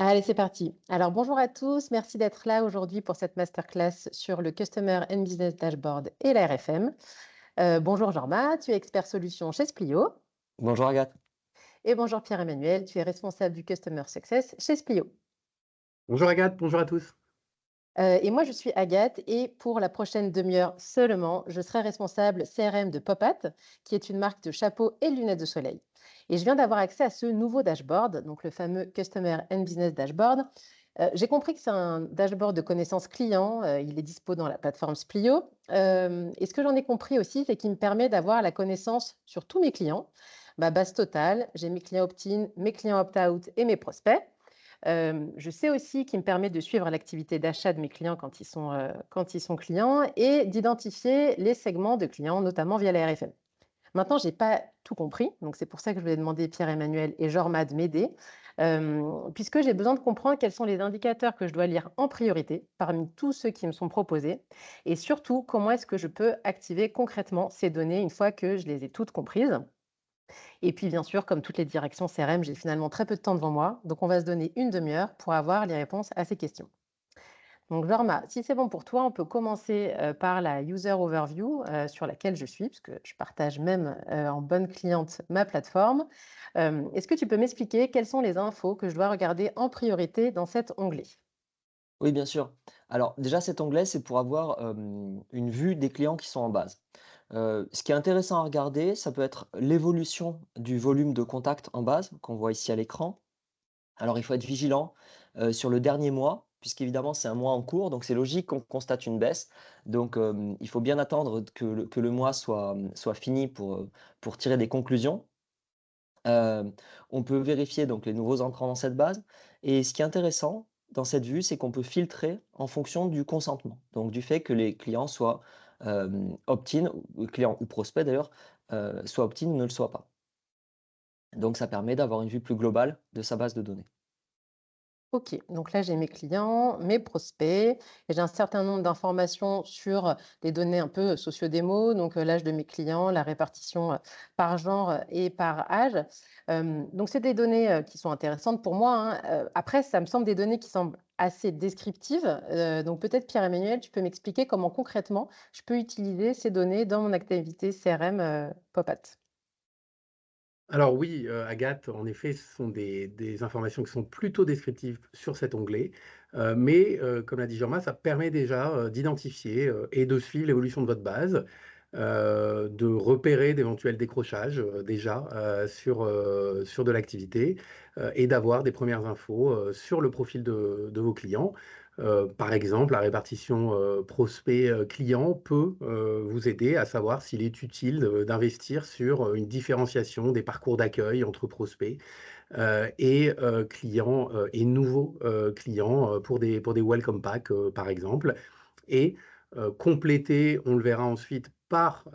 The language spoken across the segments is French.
Allez, c'est parti. Alors, bonjour à tous. Merci d'être là aujourd'hui pour cette masterclass sur le Customer and Business Dashboard et la RFM. Bonjour Jorma, tu es expert solution chez Splio. Bonjour Agathe. Et bonjour Pierre-Emmanuel, tu es responsable du Customer Success chez Splio. Bonjour Agathe, bonjour à tous. Et moi, je suis Agathe et pour la prochaine demi-heure seulement, je serai responsable CRM de Popat, qui est une marque de chapeaux et de lunettes de soleil. Et je viens d'avoir accès à ce nouveau dashboard, donc le fameux Customer and Business Dashboard. J'ai compris que c'est un dashboard de connaissances clients. Il est dispo dans la plateforme Splio. Et ce que j'en ai compris aussi, c'est qu'il me permet d'avoir la connaissance sur tous mes clients, ma base totale. J'ai mes clients opt-in, mes clients opt-out et mes prospects. Je sais aussi qu'il me permet de suivre l'activité d'achat de mes clients quand ils sont clients et d'identifier les segments de clients, notamment via la RFM. Maintenant, je n'ai pas tout compris, donc c'est pour ça que je voulais demander Pierre-Emmanuel et Jorma de m'aider, puisque j'ai besoin de comprendre quels sont les indicateurs que je dois lire en priorité parmi tous ceux qui me sont proposés et surtout comment est-ce que je peux activer concrètement ces données une fois que je les ai toutes comprises. Et puis, bien sûr, comme toutes les directions CRM, j'ai finalement très peu de temps devant moi, donc on va se donner une demi-heure pour avoir les réponses à ces questions. Donc, Jorma, si c'est bon pour toi, on peut commencer par la User Overview sur laquelle je suis, puisque je partage même en bonne cliente ma plateforme. Est-ce que tu peux m'expliquer quelles sont les infos que je dois regarder en priorité dans cet onglet? Oui, bien sûr. Alors déjà, cet onglet, c'est pour avoir une vue des clients qui sont en base. Ce qui est intéressant à regarder, ça peut être l'évolution du volume de contact en base, qu'on voit ici à l'écran. Alors il faut être vigilant sur le dernier mois, puisqu'évidemment c'est un mois en cours, donc c'est logique qu'on constate une baisse. Donc il faut bien attendre que le mois soit fini pour tirer des conclusions. Hem, on peut vérifier donc les nouveaux entrants dans cette base et ce qui est intéressant dans cette vue, c'est qu'on peut filtrer en fonction du consentement. Donc du fait que les clients soient, opt-in ou clients ou prospects d'ailleurs, soient opt-in ou ne le soient pas. Donc ça permet d'avoir une vue plus globale de sa base de données. Ok, donc là j'ai mes clients, mes prospects, et j'ai un certain nombre d'informations sur les données un peu socio-démo, donc l'âge de mes clients, la répartition par genre et par âge. Donc c'est des données qui sont intéressantes pour moi, hein. Après, ça me semble des données qui semblent assez descriptives. Donc peut-être Pierre-Emmanuel, tu peux m'expliquer comment concrètement je peux utiliser ces données dans mon activité CRM Popat. Alors oui, Agathe, en effet, ce sont des informations qui sont plutôt descriptives sur cet onglet, mais comme l'a dit Jean-Marc, ça permet déjà, d'identifier, et de suivre l'évolution de votre base, de repérer d'éventuels décrochages, déjà, sur de l'activité, et d'avoir des premières infos, sur le profil de vos clients. Par exemple, la répartition, prospect, client peut, vous aider à savoir s'il est utile, d'investir sur, une différenciation des parcours d'accueil entre prospects, et clients, et nouveaux, clients, pour des welcome packs, par exemple et compléter, on le verra ensuite, par,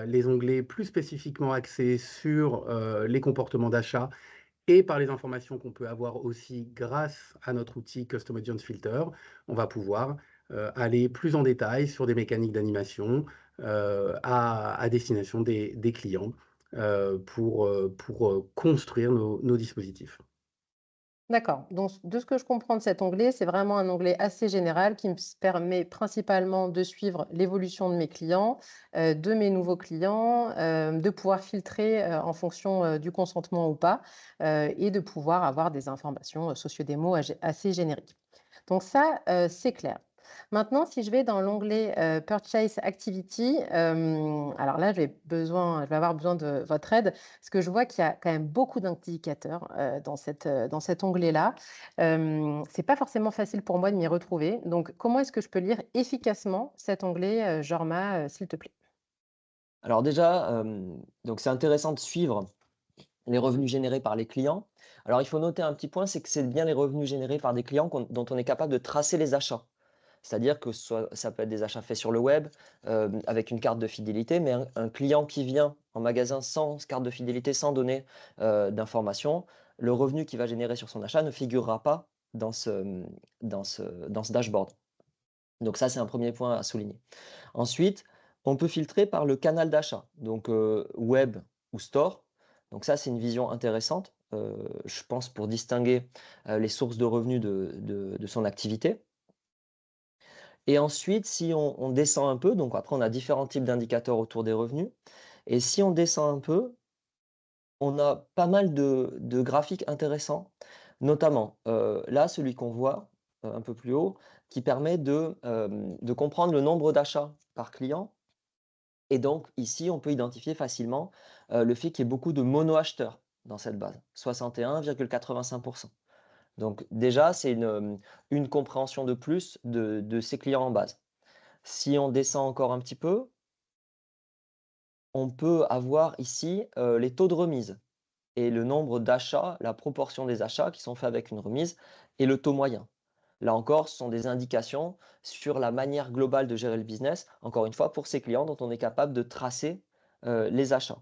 les onglets plus spécifiquement axés sur, les comportements d'achat et par les informations qu'on peut avoir aussi grâce à notre outil Custom Audience Filter, on va pouvoir, aller plus en détail sur des mécaniques d'animation, à destination des clients, pour construire nos dispositifs. D'accord. Donc, de ce que je comprends de cet onglet, c'est vraiment un onglet assez général qui me permet principalement de suivre l'évolution de mes clients, de mes nouveaux clients, de pouvoir filtrer en fonction du consentement ou pas, et de pouvoir avoir des informations socio-démo assez génériques. Donc ça, c'est clair. Maintenant, si je vais dans l'onglet Purchase Activity, alors là, je vais avoir besoin de votre aide parce que je vois qu'il y a quand même beaucoup d'indicateurs dans cet onglet-là. C'est pas forcément facile pour moi de m'y retrouver. Donc, comment est-ce que je peux lire efficacement cet onglet, Jorma, s'il te plaît? Alors déjà, donc c'est intéressant de suivre les revenus générés par les clients. Alors il faut noter un petit point, c'est que c'est bien les revenus générés par des clients dont on est capable de tracer les achats. C'est-à-dire que ça peut être des achats faits sur le web, avec une carte de fidélité, mais un client qui vient en magasin sans carte de fidélité, sans donner, d'informations, le revenu qu'il va générer sur son achat ne figurera pas dans ce dashboard. Donc ça, c'est un premier point à souligner. Ensuite, on peut filtrer par le canal d'achat, donc web ou store. Donc ça, c'est une vision intéressante, je pense pour distinguer, les sources de revenus de son activité. Et ensuite, si on descend un peu, donc après on a différents types d'indicateurs autour des revenus et si on descend un peu, on a pas mal de graphiques intéressants, notamment, là, celui qu'on voit, un peu plus haut, qui permet de comprendre le nombre d'achats par client et donc ici, on peut identifier facilement, le fait qu'il y ait beaucoup de mono-acheteurs dans cette base, 61,85. Donc déjà, c'est une compréhension de plus de ces clients en base. Si on descend encore un petit peu, on peut avoir ici, les taux de remise et le nombre d'achats, la proportion des achats qui sont faits avec une remise et le taux moyen. Là encore, ce sont des indications sur la manière globale de gérer le business, encore une fois pour ces clients dont on est capable de tracer, les achats.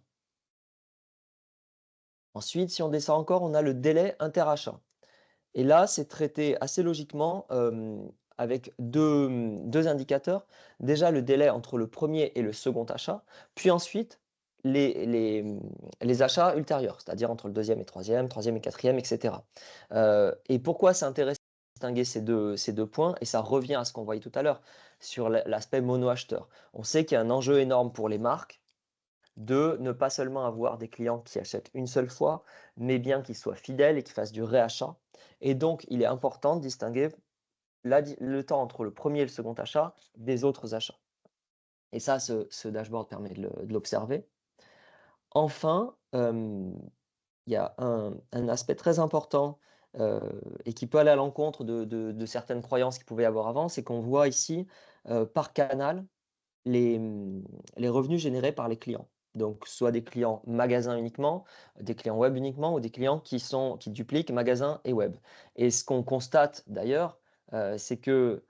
Ensuite, si on descend encore, on a le délai interachat. Et là, c'est traité assez logiquement, avec 2 indicateurs. Déjà, le délai entre le premier et le second achat, puis ensuite les achats ultérieurs, c'est-à-dire entre le deuxième et troisième et quatrième, et cetera. Et pourquoi c'est intéressant de distinguer ces deux points? Et ça revient à ce qu'on voyait tout à l'heure sur l'aspect mono-acheteur. On sait qu'il y a un enjeu énorme pour les marques de ne pas seulement avoir des clients qui achètent une seule fois, mais bien qu'ils soient fidèles et qu'ils fassent du réachat. Et donc, il est important de distinguer le temps entre le premier et le second achat des autres achats. Et ça, ce dashboard permet de l'observer. Enfin, il y a un aspect très important et qui peut aller à l'encontre de certaines croyances qu'il pouvait y avoir avant, c'est qu'on voit ici par canal les revenus générés par les clients. Donc, soit des clients magasins uniquement, des clients web uniquement ou des clients qui dupliquent magasin et web. Et ce qu'on constate d'ailleurs, c'est que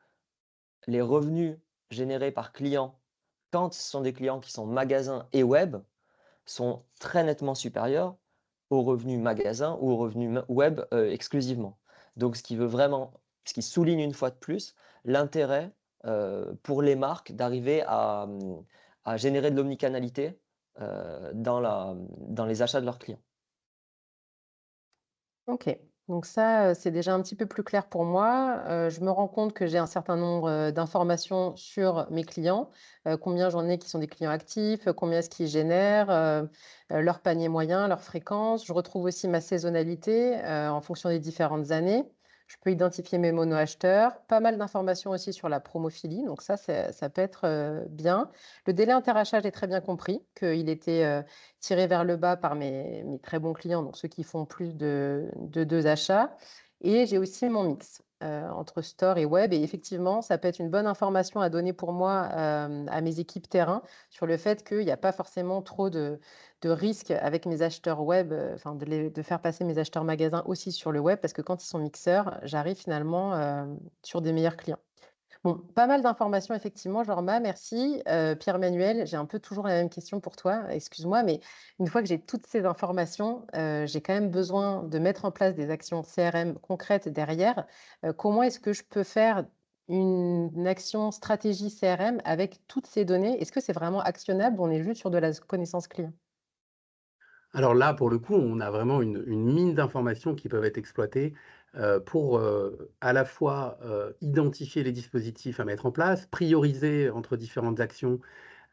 les revenus générés par client, quand ce sont des clients qui sont magasins et web, sont très nettement supérieurs aux revenus magasins ou aux revenus web exclusivement. Donc, ce qui souligne une fois de plus l'intérêt pour les marques d'arriver à générer de l'omnicanalité dans les achats de leurs clients. OK. Donc ça, c'est déjà un petit peu plus clair pour moi. Je me rends compte que j'ai un certain nombre, d'informations sur mes clients, combien j'en ai qui sont des clients actifs, combien est-ce qu'ils génèrent, leur panier moyen, leur fréquence. Je retrouve aussi ma saisonnalité, en fonction des différentes années. Je peux identifier mes mono-acheteurs. Pas mal d'informations aussi sur la promophilie, donc ça peut être, bien. Le délai interachat, j'ai très bien compris qu'il était, tiré vers le bas par mes très bons clients, donc ceux qui font plus de 2 achats et j'ai aussi mon mix, entre store et web et effectivement, ça peut être une bonne information à donner pour moi, à mes équipes terrain sur le fait qu'il y a pas forcément trop de risques avec mes acheteurs web, enfin de faire passer mes acheteurs magasins aussi sur le web parce que quand ils sont mixeurs, j'arrive finalement, sur des meilleurs clients. Bon, pas mal d'informations effectivement, Jorma, merci. Pierre-Manuel, j'ai un peu toujours la même question pour toi, excuse-moi, mais une fois que j'ai toutes ces informations, j'ai quand même besoin de mettre en place des actions CRM concrètes derrière. Comment est-ce que je peux faire une action stratégie CRM avec toutes ces données? Est-ce que c'est vraiment actionnable ou on est juste sur de la connaissance client? Alors là, pour le coup, on a vraiment une mine d'informations qui peuvent être exploitées, pour, à la fois, identifier les dispositifs à mettre en place, prioriser entre différentes actions,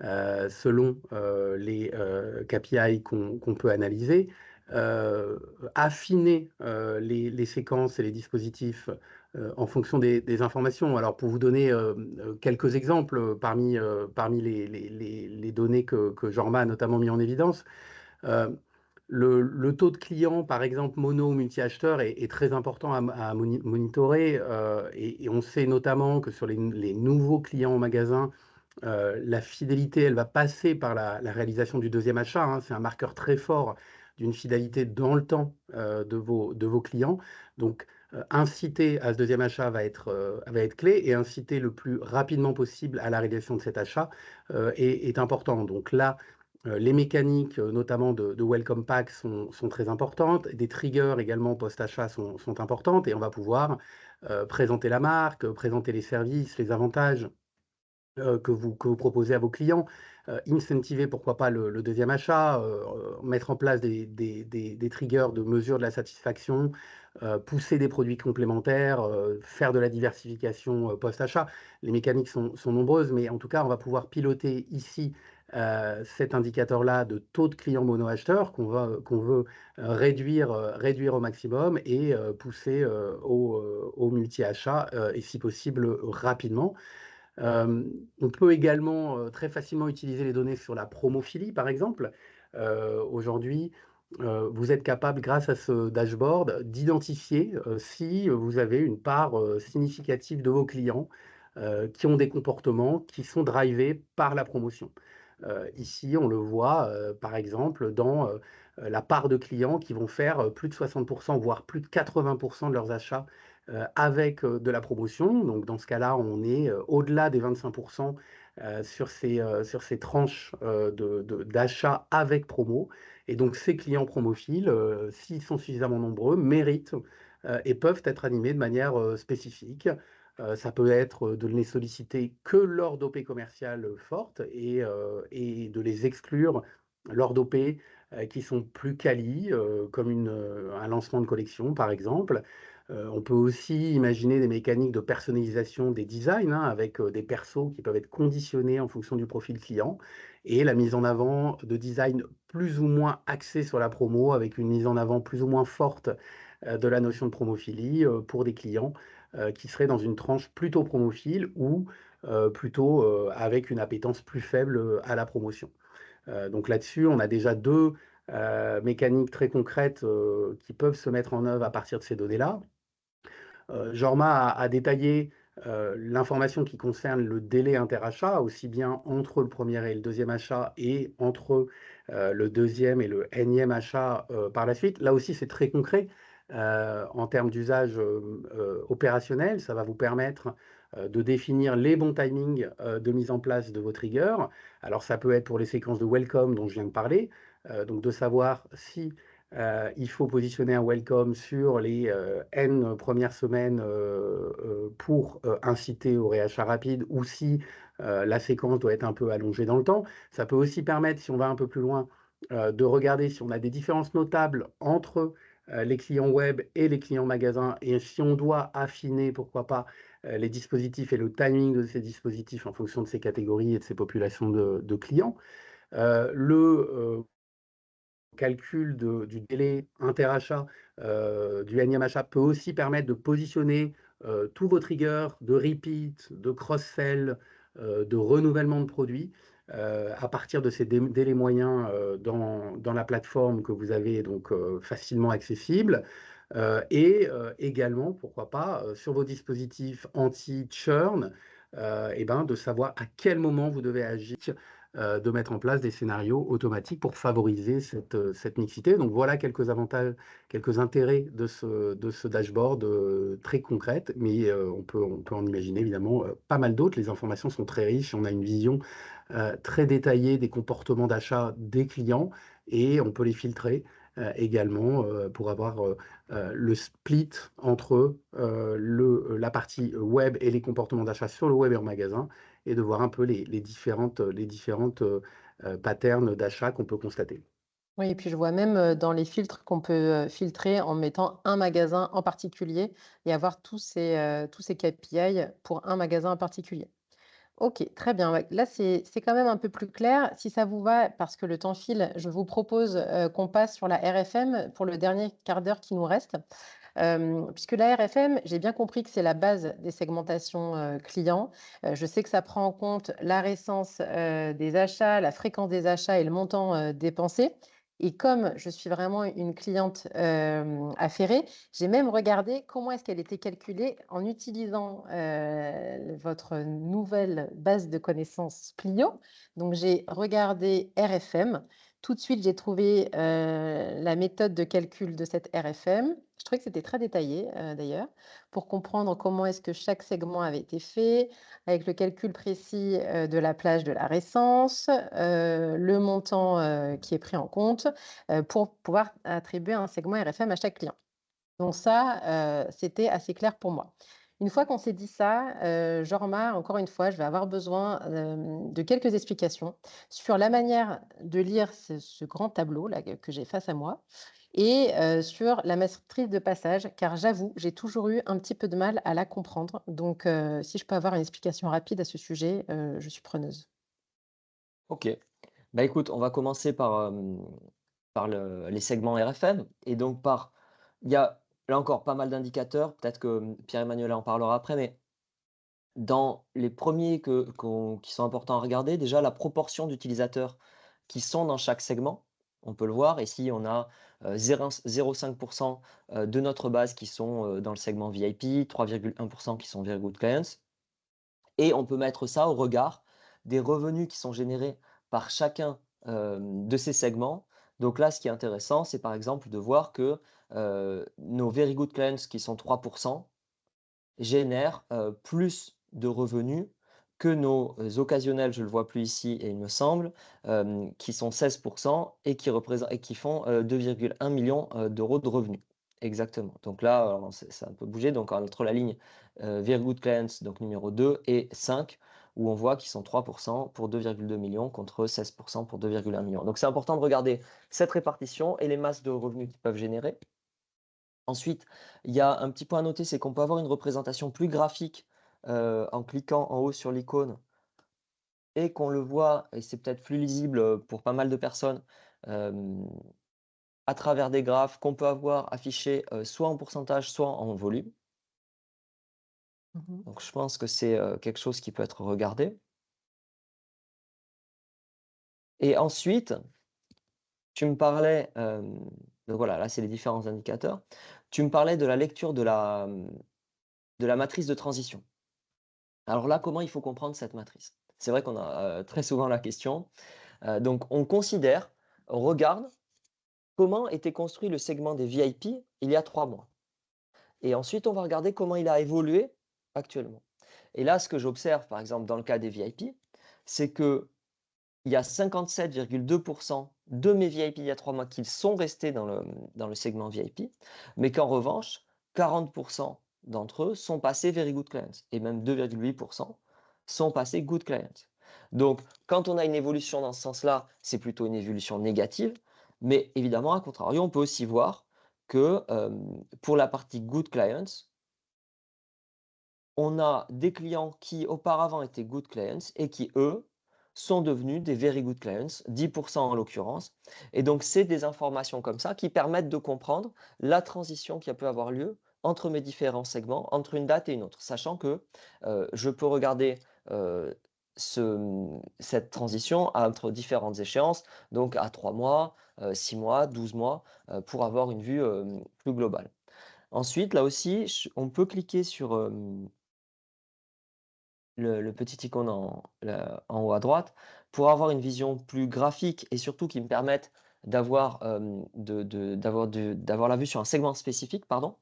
selon, les, KPI qu'on peut analyser, affiner, les séquences et les dispositifs, en fonction des informations. Alors pour vous donner, quelques exemples, parmi les données que Jorma a notamment mis en évidence, le taux de clients, par exemple, mono ou multi-acheteurs est très important à monitorer, et on sait notamment que sur les nouveaux clients au magasin, la fidélité, elle va passer par la réalisation du deuxième achat, hein. C'est un marqueur très fort d'une fidélité dans le temps, de vos clients. Donc, inciter à ce deuxième achat va être clé et inciter le plus rapidement possible à la réalisation de cet achat, est important. Donc là, les mécaniques, notamment de welcome pack sont très importantes. Des triggers également post-achat sont importantes et on va pouvoir, présenter la marque, présenter les services, les avantages que vous proposez à vos clients. Incentiver, pourquoi pas, le 2e achat, mettre en place des triggers de mesure de la satisfaction, pousser des produits complémentaires, faire de la diversification, post-achat. Les mécaniques sont nombreuses, mais en tout cas, on va pouvoir piloter ici, cet indicateur-là de taux de clients mono-acheteurs qu'on veut, réduire au maximum et pousser, au multi-achat, et si possible, rapidement. On peut également, très facilement utiliser les données sur la promophilie, par exemple. Aujourd'hui, vous êtes capable, grâce à ce dashboard, d'identifier, si vous avez une part, significative de vos clients, qui ont des comportements qui sont drivés par la promotion. Ici, on le voit, par exemple, dans, la part de clients qui vont faire, plus de 60 voire plus de 80 de leurs achats, avec, de la promotion. Donc dans ce cas-là, on est, au-delà des 25 sur ces tranches, d'achat avec promo. Et donc ces clients promophiles, s'ils sont suffisamment nombreux, méritent, et peuvent être animés de manière, spécifique. Ça peut être, de ne les solliciter que lors d'OP commerciales, fortes et de les exclure lors d'OP, qui sont plus quali, comme un lancement de collection, par exemple. On peut aussi imaginer des mécaniques de personnalisation des designs, hein, avec, des persos qui peuvent être conditionnés en fonction du profil client et la mise en avant de designs plus ou moins axés sur la promo, avec une mise en avant plus ou moins forte, de la notion de promophilie, pour des clients, qui seraient dans une tranche plutôt promophile ou, plutôt, avec une appétence plus faible, à la promotion. Donc là-dessus, on a déjà 2 mécaniques très concrètes, qui peuvent se mettre en œuvre à partir de ces données-là. Jorma a détaillé, l'information qui concerne le délai interachat, aussi bien entre le premier et le deuxième achat et entre, le deuxième et le énième achat, par la suite. Là aussi, c'est très concret, en termes d'usage, opérationnel. Ça va vous permettre, de définir les bons timings, de mise en place de vos triggers. Alors ça peut être pour les séquences de welcome dont je viens de parler, donc de savoir si il faut positionner un welcome sur les N premières semaines, pour inciter au réachat rapide, ou si la séquence doit être un peu allongée dans le temps. Ça peut aussi permettre, si on va un peu plus loin, de regarder si on a des différences notables entre les clients web et les clients magasins, et si on doit affiner, pourquoi pas, les dispositifs et le timing de ces dispositifs en fonction de ces catégories et de ces populations de clients. Le calcul du délai interachat, du énième achat peut aussi permettre de positionner, tous vos triggers de repeat, de cross-sell, de renouvellement de produits, à partir de ces délais moyens, dans la plateforme que vous avez donc, facilement accessible. Également, pourquoi pas, sur vos dispositifs anti-churn, et ben, de savoir à quel moment vous devez agir, de mettre en place des scénarios automatiques pour favoriser cette mixité. Donc voilà quelques avantages, quelques intérêts de ce dashboard, très concrètes, mais on peut en imaginer évidemment, pas mal d'autres. Les informations sont très riches, on a une vision, très détaillée des comportements d'achat des clients, et on peut les filtrer, également, pour avoir, le split entre, la partie web et les comportements d'achat sur le web et en magasin, et de voir un peu les différentes patterns d'achat qu'on peut constater. Oui, et puis je vois même, dans les filtres qu'on peut, filtrer en mettant un magasin en particulier et avoir tous ces KPI pour un magasin en particulier. OK, très bien, ouais. Là, c'est quand même un peu plus clair. Si ça vous va, parce que le temps file, je vous propose, qu'on passe sur la RFM pour le dernier quart d'heure qui nous reste. Puisque la RFM, j'ai bien compris que c'est la base des segmentations, clients. Je sais que ça prend en compte la récence, des achats, la fréquence des achats et le montant, dépensé. Et comme je suis vraiment une cliente, affairée, j'ai même regardé comment est-ce qu'elle était calculée en utilisant, votre nouvelle base de connaissances Plio. Donc j'ai regardé RFM. Tout de suite, j'ai trouvé, la méthode de calcul de cette RFM. Je trouvais que c'était très détaillé, d'ailleurs, pour comprendre comment est-ce que chaque segment avait été fait, avec le calcul précis, de la plage de la récence, le montant, qui est pris en compte, pour pouvoir attribuer un segment RFM à chaque client. Donc ça, c'était assez clair pour moi. Une fois qu'on s'est dit ça, Jorma, encore une fois, je vais avoir besoin, de quelques explications sur la manière de lire ce grand tableau-là que j'ai face à moi et sur la maîtrise de passage, car j'avoue, j'ai toujours eu un petit peu de mal à la comprendre. Donc si je peux avoir une explication rapide à ce sujet, je suis preneuse. OK. Bah, écoute, on va commencer par les segments RFM et donc par il y a là encore pas mal d'indicateurs, peut-être que, Pierre-Emmanuel en parlera après, mais dans les premiers qui sont importants à regarder, déjà la proportion d'utilisateurs qui sont dans chaque segment, on peut le voir. Ici, on a, 0,5 de notre base qui sont, dans le segment VIP, 3,1 qui sont Very Good Clients et on peut mettre ça au regard des revenus qui sont générés par chacun, de ces segments. Donc là, ce qui est intéressant, c'est par exemple de voir que, nos Very Good Clients qui sont 3 génèrent, plus de revenus que nos, occasionnels, je ne le vois plus ici et il me semble, qui sont 16 et qui font, 2,1 millions d'euros de revenus. Exactement. Donc là, alors ça a un peu bougé, donc entre la ligne, Very Good Clients, donc numéro 2 et 5, où on voit qu'ils sont 3 pour 2,2 millions contre 16 pour 2,1 millions. Donc c'est important de regarder cette répartition et les masses de revenus qu'ils peuvent générer. Ensuite, il y a un petit point à noter, c'est qu'on peut avoir une représentation plus graphique, en cliquant en haut sur l'icône et qu'on le voit et c'est peut-être plus lisible, pour pas mal de personnes, hem, à travers des graphes qu'on peut avoir affichés, soit en pourcentage, soit en volume. Mmh. Donc je pense que c'est, quelque chose qui peut être regardé et ensuite, tu me parlais, donc voilà, là, c'est les différents indicateurs. Tu me parlais de la lecture de la matrice de transition. Alors là, comment il faut comprendre cette matrice? C'est vrai qu'on a, très souvent la question. Donc on considère, on regarde comment était construit le segment des VIP il y a 3 mois et ensuite on va regarder comment il a évolué actuellement et là, ce que j'observe, par exemple, dans le cas des VIP, c'est qu'il y a 57,2 de mes VIP il y a 3 mois qui sont restés dans le segment VIP, mais qu'en revanche, 40 d'entre eux sont passés Very Good Clients et même 2,8 sont passés Good Clients. Donc quand on a une évolution dans ce sens-là, c'est plutôt une évolution négative, mais évidemment, à contrario, on peut aussi voir que, pour la partie Good Clients, on a des clients qui auparavant étaient good clients et qui, eux, sont devenus des very good clients, 10 en l'occurrence. Et donc, c'est des informations comme ça qui permettent de comprendre la transition qui a pu avoir lieu entre mes différents segments, entre une date et une autre. Sachant que je peux regarder cette transition entre différentes échéances, donc à 3 mois, 6 mois, 12 mois, pour avoir une vue plus globale. Ensuite, là aussi, on peut cliquer sur le petit icône en haut à droite, pour avoir une vision plus graphique et surtout qui me permette d'avoir, d'avoir la vue sur un segment spécifique, pardon.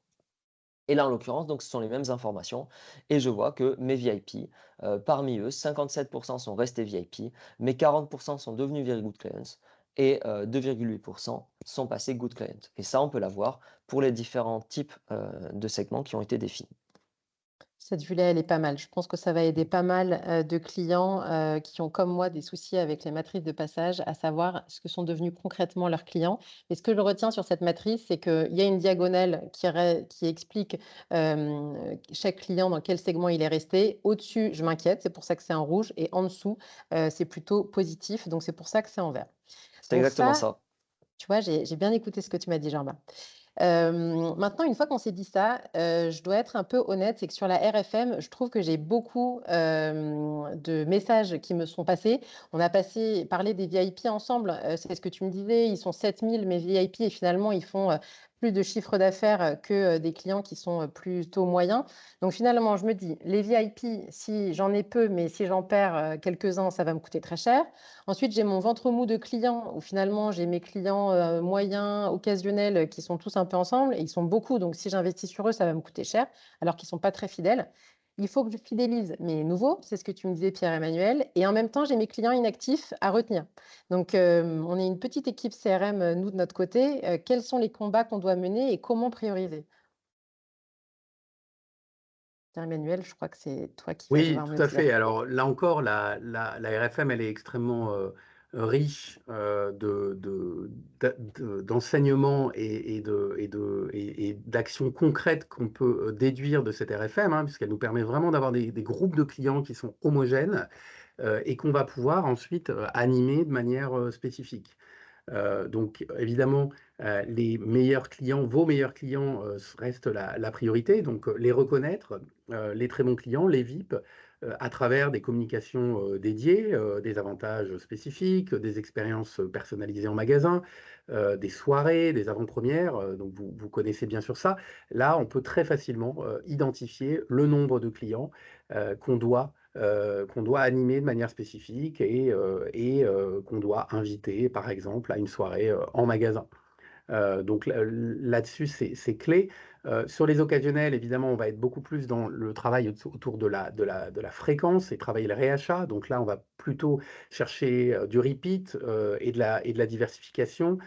Et là, en l'occurrence, donc ce sont les mêmes informations et je vois que mes VIP, parmi eux, 57 sont restés VIP, mais 40 sont devenus Very Good Clients et 2,8 sont passés Good Clients et ça, on peut l'avoir pour les différents types, de segments qui ont été définis. Cette vue-là, elle est pas mal. Je pense que ça va aider pas mal, de clients, qui ont comme moi des soucis avec les matrices de passage, à savoir ce que sont devenus concrètement leurs clients. Et ce que je retiens sur cette matrice, c'est qu'il y a une diagonale qui explique, chaque client dans quel segment il est resté. Au-dessus, je m'inquiète, c'est pour ça que c'est en rouge et en dessous, c'est plutôt positif, donc c'est pour ça que c'est en vert. C'est Donc exactement ça, ça. tu vois, j'ai bien écouté ce que tu m'as dit, Germain. Maintenant, une fois qu'on s'est dit ça, je dois être un peu honnête, c'est que sur la RFM, je trouve que j'ai beaucoup, de messages qui me sont passés. On a parlé des VIP ensemble, c'est ce que tu me disais, ils sont 7 000 mes VIP et finalement ils font, plus de chiffre d'affaires, que, des clients qui sont, plutôt moyens. Donc finalement, je me dis: «Les VIP, si j'en ai peu, mais si j'en perds, quelques-uns, ça va me coûter très cher». Ensuite, j'ai mon ventre mou de clients où finalement j'ai mes clients, moyens, occasionnels, qui sont tous un peu ensemble et ils sont beaucoup, donc si j'investis sur eux, ça va me coûter cher, alors qu'ils ne sont pas très fidèles. Il faut que je fidélise mes nouveaux, c'est ce que tu me disais Pierre-Emmanuel et en même temps, j'ai mes clients inactifs à retenir. Donc on est une petite équipe CRM, nous de notre côté, quels sont les combats qu'on doit mener et comment prioriser? Pierre-Emmanuel, je crois que c'est toi qui vas Oui, devoir me tout à dire. fait. Alors là encore, la RFM, elle est extrêmement riche d'enseignements et d'actions concrètes qu'on peut déduire de cette RFM, hein, puisqu'elle nous permet vraiment d'avoir des groupes de clients qui sont homogènes et qu'on va pouvoir ensuite animer de manière spécifique. Donc évidemment, les meilleurs clients, vos meilleurs clients restent la priorité. Donc les reconnaître, les très bons clients, les VIP, à travers des communications dédiées, des avantages spécifiques, des expériences personnalisées en magasin, des soirées, des avant-premières. Donc vous connaissez bien sûr ça. Là, on peut très facilement identifier le nombre de clients qu'on doit animer de manière spécifique et qu'on doit inviter, par exemple, à une soirée en magasin. Donc là-dessus, c'est clé. Sur les occasionnels, évidemment, on va être beaucoup plus dans le travail autour de la fréquence et travailler le réachat. Donc là, on va plutôt chercher du repeat et de la diversification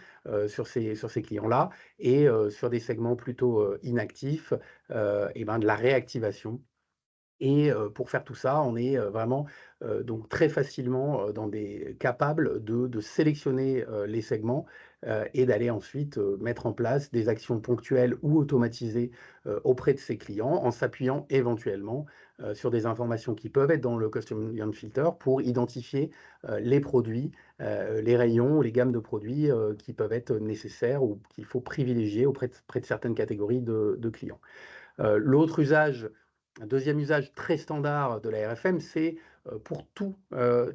sur ces clients-là. Et sur des segments plutôt inactifs, et ben, de la réactivation et pour faire tout ça, on est vraiment donc très facilement capables de sélectionner les segments et d'aller ensuite mettre en place des actions ponctuelles ou automatisées auprès de ces clients en s'appuyant éventuellement sur des informations qui peuvent être dans le Custom Audience Filter pour identifier les produits, les rayons ou les gammes de produits qui peuvent être nécessaires ou qu'il faut privilégier près de certaines catégories de clients. L'autre usage, un deuxième usage très standard de la RFM, c'est pour toutes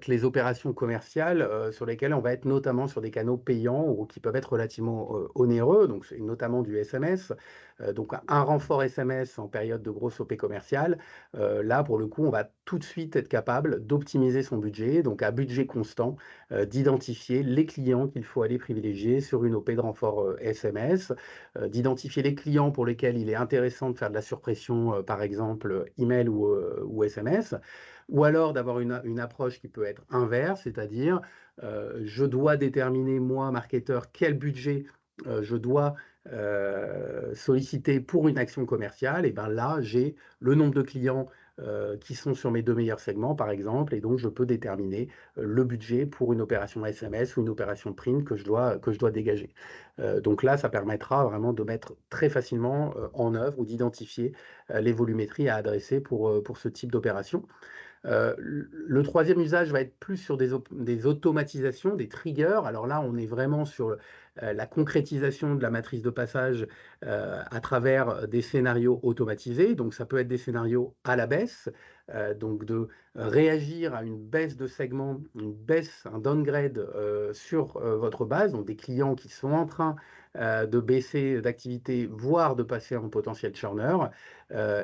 les opérations commerciales sur lesquelles on va être notamment sur des canaux payants ou qui peuvent être relativement onéreux, donc c'est notamment du SMS. Donc un renfort SMS en période de grosse OP commerciale, là pour le coup on va tout de suite être capable d'optimiser son budget, donc à budget constant, d'identifier les clients qu'il faut aller privilégier sur une OP de renfort SMS, d'identifier les clients pour lesquels il est intéressant de faire de la surpression, par exemple email ou SMS, ou alors d'avoir une approche qui peut être inverse, c'est-à-dire je dois déterminer, moi, marketeur, quel budget je dois solliciter pour une action commerciale, et bien là, j'ai le nombre de clients qui sont sur mes deux meilleurs segments, par exemple, et donc je peux déterminer le budget pour une opération SMS ou une opération print que je dois dégager. Donc là, ça permettra vraiment de mettre très facilement en œuvre ou d'identifier les volumétries à adresser pour ce type d'opération. Le troisième usage va être plus sur des automatisations, des triggers. Alors là, on est vraiment sur la concrétisation de la matrice de passage à travers des scénarios automatisés. Donc ça peut être des scénarios à la baisse, donc de réagir à une baisse de segment, une baisse, un downgrade sur votre base, donc des clients qui sont en train de baisser d'activité, voire de passer en potentiel churner,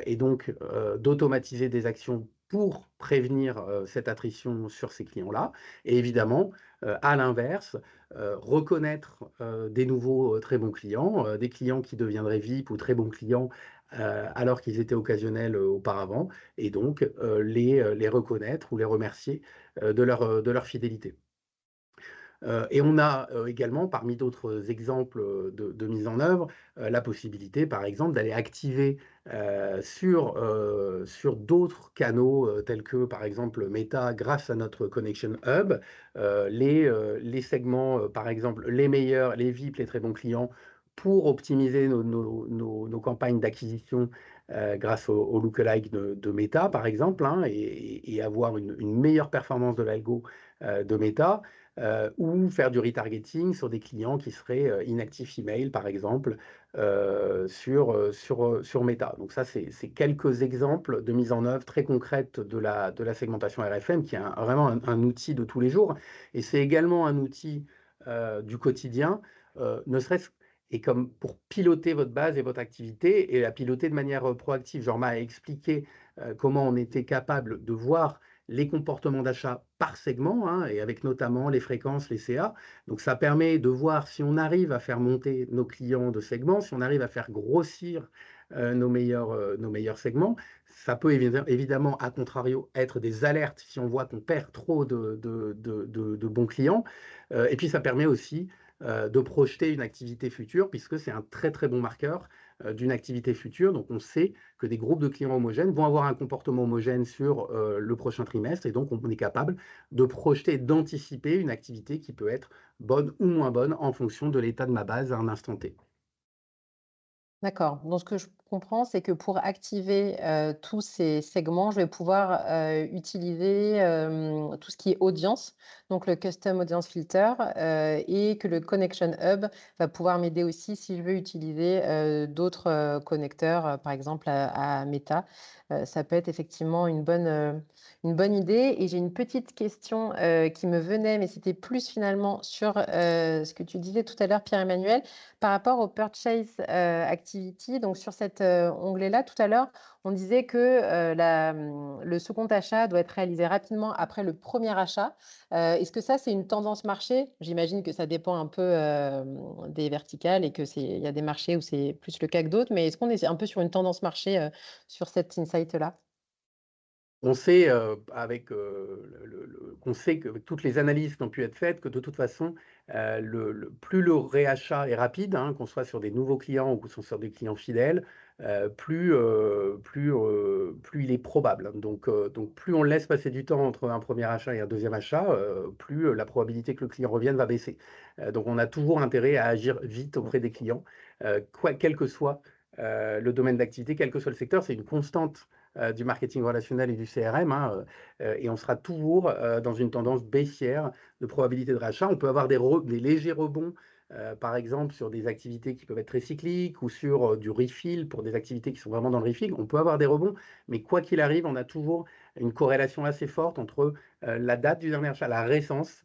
et donc d'automatiser des actions pour prévenir cette attrition sur ces clients-là. Et évidemment, à l'inverse, reconnaître des nouveaux très bons clients, des clients qui deviendraient VIP ou très bons clients alors qu'ils étaient occasionnels auparavant, et donc les reconnaître ou les remercier de leur fidélité. Et on a également, parmi d'autres exemples de mise en œuvre, la possibilité, par exemple, d'aller activer sur d'autres canaux tels que, par exemple, Meta, grâce à notre Connection Hub, les segments, par exemple, les meilleurs, les VIP, les très bons clients, pour optimiser nos campagnes d'acquisition grâce au lookalike de Meta, par exemple, hein, et avoir une meilleure performance de l'algo de Meta ou faire du retargeting sur des clients qui seraient inactifs email, par exemple, sur Meta. Donc ça, c'est quelques exemples de mise en œuvre très concrète de la segmentation RFM, qui est vraiment un outil de tous les jours. Et c'est également un outil du quotidien, ne serait-ce et comme pour piloter votre base et votre activité, et la piloter de manière proactive. Jean m'a expliqué comment on était capable de voir les comportements d'achat par segment, hein, et avec notamment les fréquences, les CA. Donc ça permet de voir si on arrive à faire monter nos clients de segment, si on arrive à faire grossir nos meilleurs segments. Ça peut évidemment, à contrario, être des alertes si on voit qu'on perd trop de bons clients. Et puis ça permet aussi de projeter une activité future puisque c'est un très, très bon marqueur, d'une activité future. Donc on sait que des groupes de clients homogènes vont avoir un comportement homogène sur, le prochain trimestre et donc on est capable de projeter, d'anticiper une activité qui peut être bonne ou moins bonne en fonction de l'état de ma base à un instant T. D'accord. Donc ce que je comprends, c'est que pour activer, tous ces segments, je vais pouvoir, utiliser, tout ce qui est audience, donc le Custom Audience Filter, et que le Connection Hub va pouvoir m'aider aussi si je veux utiliser, d'autres, connecteurs, par exemple à Meta. Ça peut être effectivement une bonne idée et j'ai une petite question, qui me venait, mais c'était plus finalement sur, ce que tu disais tout à l'heure, Pierre-Emmanuel. Par rapport au purchase, activity, donc sur cet, onglet-là, tout à l'heure, on disait que, le second achat doit être réalisé rapidement après le premier achat. Est-ce que ça, c'est une tendance marché? J'imagine que ça dépend un peu, des verticales et que il y a des marchés où c'est plus le cas que d'autres, mais est-ce qu'on est un peu sur une tendance marché, sur cet insight-là? On sait, avec, qu'on sait qu'avec toutes les analyses qui ont pu être faites, que de toute façon, le plus le réachat est rapide, hein, qu'on soit sur des nouveaux clients ou qu'on soit sur des clients fidèles, plus il est probable. Donc plus on laisse passer du temps entre un premier achat et un deuxième achat, plus, la probabilité que le client revienne va baisser. Donc on a toujours intérêt à agir vite auprès des clients, quel que soit, le domaine d'activité, quel que soit le secteur. C'est une constante du marketing relationnel et du CRM, hein, et on sera toujours dans une tendance baissière de probabilité de rachat. On peut avoir des légers rebonds, par exemple sur des activités qui peuvent être très cycliques ou sur du refill pour des activités qui sont vraiment dans le refill. On peut avoir des rebonds, mais quoi qu'il arrive, on a toujours une corrélation assez forte entre la date du dernier achat, la récence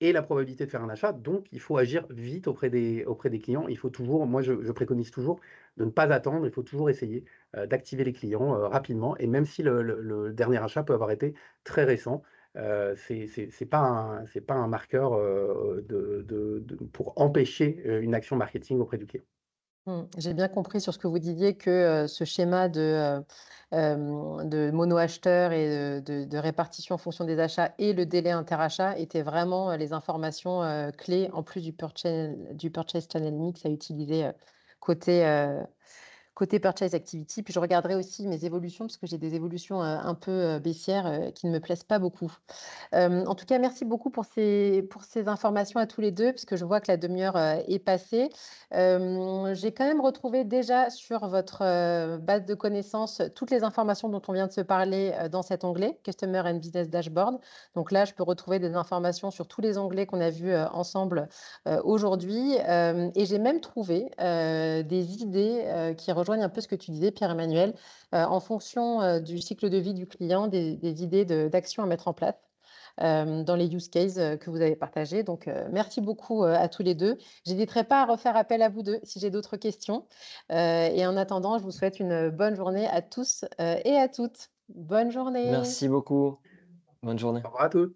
et la probabilité de faire un achat. Donc, il faut agir vite auprès des clients. Il faut toujours, moi, je préconise toujours de ne pas attendre. Il faut toujours essayer d'activer les clients, rapidement et même si le dernier achat peut avoir été très récent, c'est pas un marqueur, de pour empêcher, une action marketing auprès du client. J'ai bien compris sur ce que vous disiez que, ce schéma de mono-acheteur et de répartition en fonction des achats et le délai interachat étaient vraiment, les informations, clés en plus du purchase channel mix à utiliser, côté, côté purchase activity. Puis je regarderai aussi mes évolutions parce que j'ai des évolutions, un peu, baissières, qui ne me plaisent pas beaucoup. En tout cas, merci beaucoup pour ces informations à tous les 2, puisque je vois que la demi-heure, est passée. J'ai quand même retrouvé déjà sur votre, base de connaissances, toutes les informations dont on vient de se parler, dans cet onglet Customer and Business Dashboard. Donc là, je peux retrouver des informations sur tous les onglets qu'on a vus, ensemble, aujourd'hui. Et j'ai même trouvé, des idées, qui rejoignent un peu ce que tu disais, Pierre-Emmanuel, en fonction, du cycle de vie du client, des idées d'actions à mettre en place dans les use cases, que vous avez partagés. Donc, merci beaucoup, à tous les 2. J'hésiterai pas à refaire appel à vous 2 si j'ai d'autres questions. Et en attendant, je vous souhaite une bonne journée à tous, et à toutes. Bonne journée. Merci beaucoup. Bonne journée. Au revoir à tous.